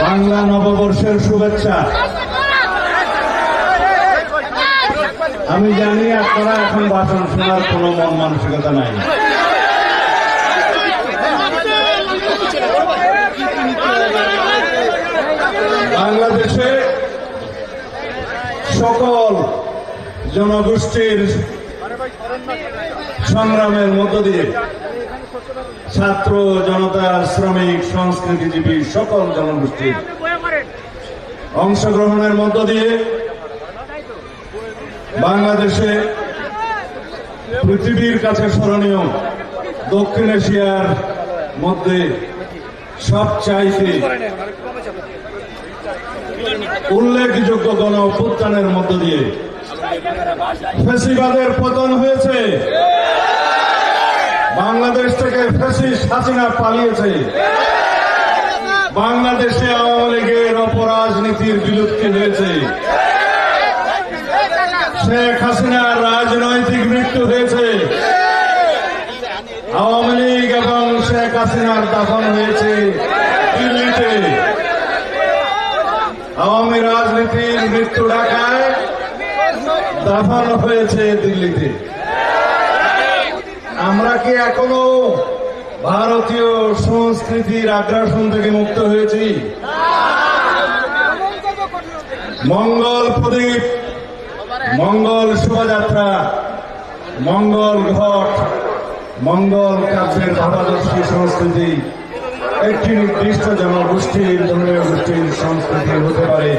বাংলা নববর্ষের শুভেচ্ছা। আমি জানি আপনারা এখন ভাষণ শোনার কোনো মন মানসিকতা নাই। বাংলাদেশে সকল জনগোষ্ঠীর সংগ্রামের মধ্য দিয়ে ছাত্র জনতা শ্রমিক সংস্কৃতিজীবী সকল জনগোষ্ঠীর অংশগ্রহণের মধ্য দিয়ে বাংলাদেশে পৃথিবীর কাছে স্মরণীয় দক্ষিণ এশিয়ার মধ্যে সবচাইতে উল্লেখযোগ্য গণ অভ্যুত্থানের মধ্য দিয়ে ফ্যাসিবাদের পতন হয়েছে। বাংলাদেশ থেকে ফ্যাসিস্ট হাসিনা পালিয়েছে। বাংলাদেশে আওয়ামী লীগের অপরাজনীতির বিলুপ্তি হয়েছে। শেখ হাসিনার রাজনৈতিক মৃত্যু হয়েছে। আওয়ামী লীগ এবং শেখ হাসিনার দাফন হয়েছে দিল্লিতে। আওয়ামী রাজনীতির মৃত্যু ঢাকায়, দাফন হয়েছে দিল্লিতে। আমরা কি এখনো ভারতীয় সংস্কৃতির আগ্রাসন থেকে মুক্ত হয়েছি? মঙ্গল প্রদীপ, মঙ্গল শোভাযাত্রা, মঙ্গল ঘট, মঙ্গল কাব্যের ভাবাদর্শী সংস্কৃতি একটি নির্দিষ্ট জনগোষ্ঠীর ধর্মীয় গোষ্ঠীর সংস্কৃতি হতে পারে।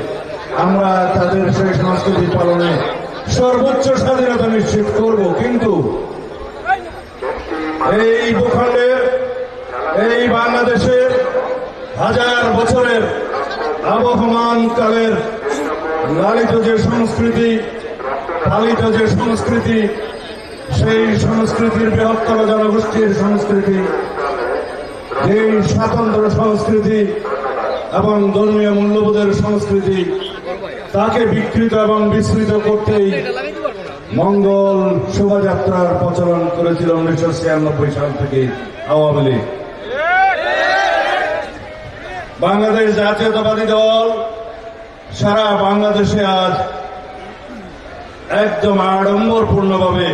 আমরা তাদের সেই সংস্কৃতি পালনে সর্বোচ্চ স্বাধীনতা নিশ্চিত করব, কিন্তু এই ভূখণ্ডের, এই বাংলাদেশের হাজার বছরের আবহমান কালের লালিত যে সংস্কৃতি, পালিত যে সংস্কৃতি, সেই সংস্কৃতির বৃহত্তর জনগোষ্ঠীর সংস্কৃতি, যে স্বাতন্ত্র সংস্কৃতি এবং ধর্মীয় মূল্যবোধের সংস্কৃতি, তাকে বিকৃত এবং বিস্মৃত করতেই মঙ্গল শোভাযাত্রার প্রচলন করেছিল 1996 সাল থেকে আওয়ামী লীগ। বাংলাদেশ জাতীয়তাবাদী দল সারা বাংলাদেশে আজ একদম আড়ম্বরপূর্ণভাবে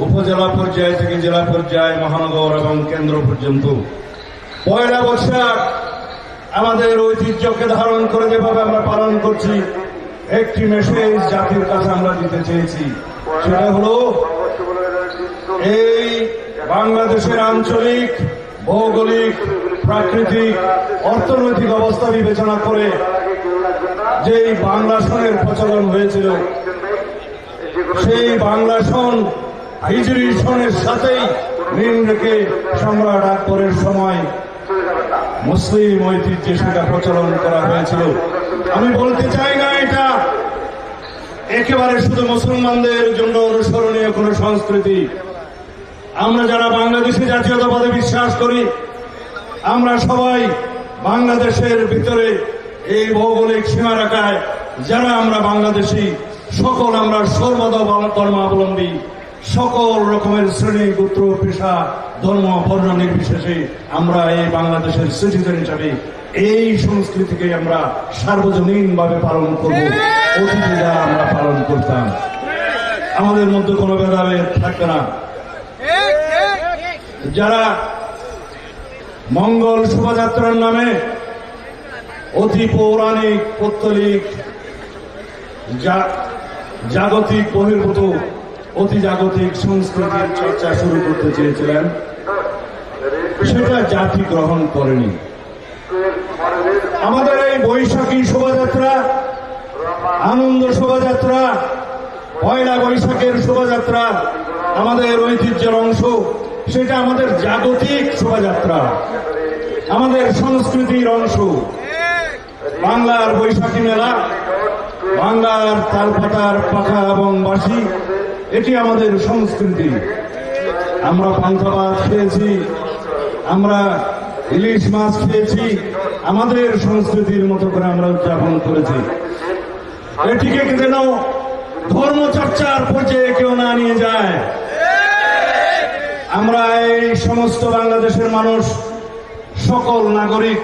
উপজেলা পর্যায় থেকে জেলা পর্যায়, মহানগর এবং কেন্দ্র পর্যন্ত পয়লা বৈশাখ আমাদের ঐতিহ্যকে ধারণ করে যেভাবে আমরা পালন করছি, একটি মেসেজ জাতির কাছে আমরা দিতে চেয়েছি। সেটা হলো, এই বাংলাদেশের আঞ্চলিক, ভৌগোলিক, প্রাকৃতিক, অর্থনৈতিক অবস্থা বিবেচনা করে যেই বাংলা সনের প্রচলন হয়েছিল, সেই বাংলা সন হিজরি সনের সাথেই মিল রেখে সম্রাট আকবরের সময় মুসলিম ঐতিহ্যে সেটা প্রচলন করা হয়েছিল। আমি বলতে চাই না এটা একেবারে শুধু মুসলমানদের জন্য অনুসরণীয় কোন সংস্কৃতি। আমরা যারা বাংলাদেশি জাতীয়তাবাদে বিশ্বাস করি, আমরা সবাই বাংলাদেশের ভিতরে এই ভৌগোলিক সীমারেখায় যারা আমরা বাংলাদেশি, সকল আমরা সর্বধর্মাবলম্বী, সকল রকমের শ্রেণী, গোত্র, পেশা, ধর্ম, বর্ণ নির্বিশেষে আমরা এই বাংলাদেশের সিটিজেন হিসাবে এই সংস্কৃতিকে আমরা সার্বজনীনভাবে পালন করব। অতীতে আমরা পালন করতাম, আমাদের মধ্যে কোনো ভেদাভেদ থাকবে না। যারা মঙ্গল শোভাযাত্রার নামে অতি পৌরাণিক, পৌত্তলিক, জাগতিক বহির্ভূত, অতি জাগতিক সংস্কৃতির চর্চা শুরু করতে চেয়েছিলেন, সেটা জাতি গ্রহণ করেনি। আমাদের এই বৈশাখী শোভাযাত্রা, আনন্দ শোভাযাত্রা, পয়লা বৈশাখের শোভাযাত্রা আমাদের ঐতিহ্যের অংশ। সেটা আমাদের জাগতিক শোভাযাত্রা, আমাদের সংস্কৃতির অংশ। বাংলার বৈশাখী মেলা, বাংলার তালপাতার পাখা এবং বাঁশি, এটি আমাদের সংস্কৃতি। আমরা পান্তা ভাত খেয়েছি, আমরা ইলিশ মাছ খেয়েছি, আমাদের সংস্কৃতির মতো করে আমরা উদযাপন করেছি। এটিকে যেন ধর্মচর্চার পর্যায়ে কেউ না নিয়ে যায়। আমরা এই সমস্ত বাংলাদেশের মানুষ, সকল নাগরিক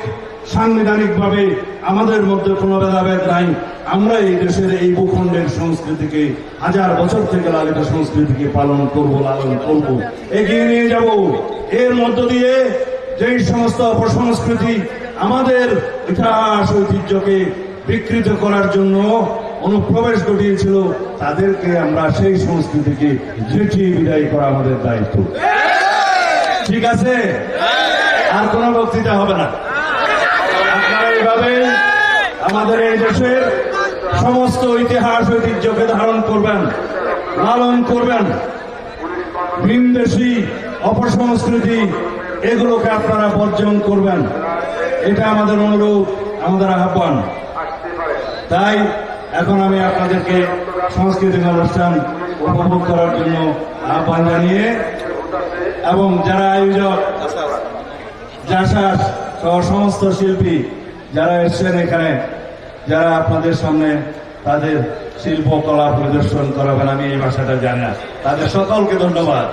সাংবিধানিকভাবে আমাদের মধ্যে কোনো ভেদাভেদ নাই। আমরা এই দেশের এই ভূখণ্ডের সংস্কৃতিকে, হাজার বছর থেকে লালিত সংস্কৃতিকে পালন করব, লালন করব, এগিয়ে নিয়ে যাব। এর মধ্য দিয়ে যেই সমস্ত অপসংস্কৃতি আমাদের ইতিহাস ঐতিহ্যকে বিকৃত করার জন্য অনুপ্রবেশ ঘটিয়েছিল, তাদেরকে আমরা সেই সংস্কৃতিকে ঝেঁটিয়ে বিদায় করা আমাদের দায়িত্ব। ঠিক আছে? আর কোনো বক্তৃতা হবে না। আপনারা এইভাবে আমাদের এই দেশের সমস্ত ইতিহাস ঐতিহ্যকে ধারণ করবেন, লালন করবেন। ভিনদেশী অপসংস্কৃতি এগুলোকে আপনারা বর্জন করবেন, এটা আমাদের অনুরোধ, আমাদের আহ্বান। তাই এখন আমি আপনাদেরকে সাংস্কৃতিক অনুষ্ঠান উপভোগ করার জন্য আহ্বান জানিয়ে, এবং যারা আয়োজক, জাসাস সহ সমস্ত শিল্পী যারা এসছেন এখানে, যারা আপনাদের সামনে তাদের শিল্পকলা প্রদর্শন করাবেন, আমি এই ভাষাটা জানি না, তাদের সকলকে ধন্যবাদ।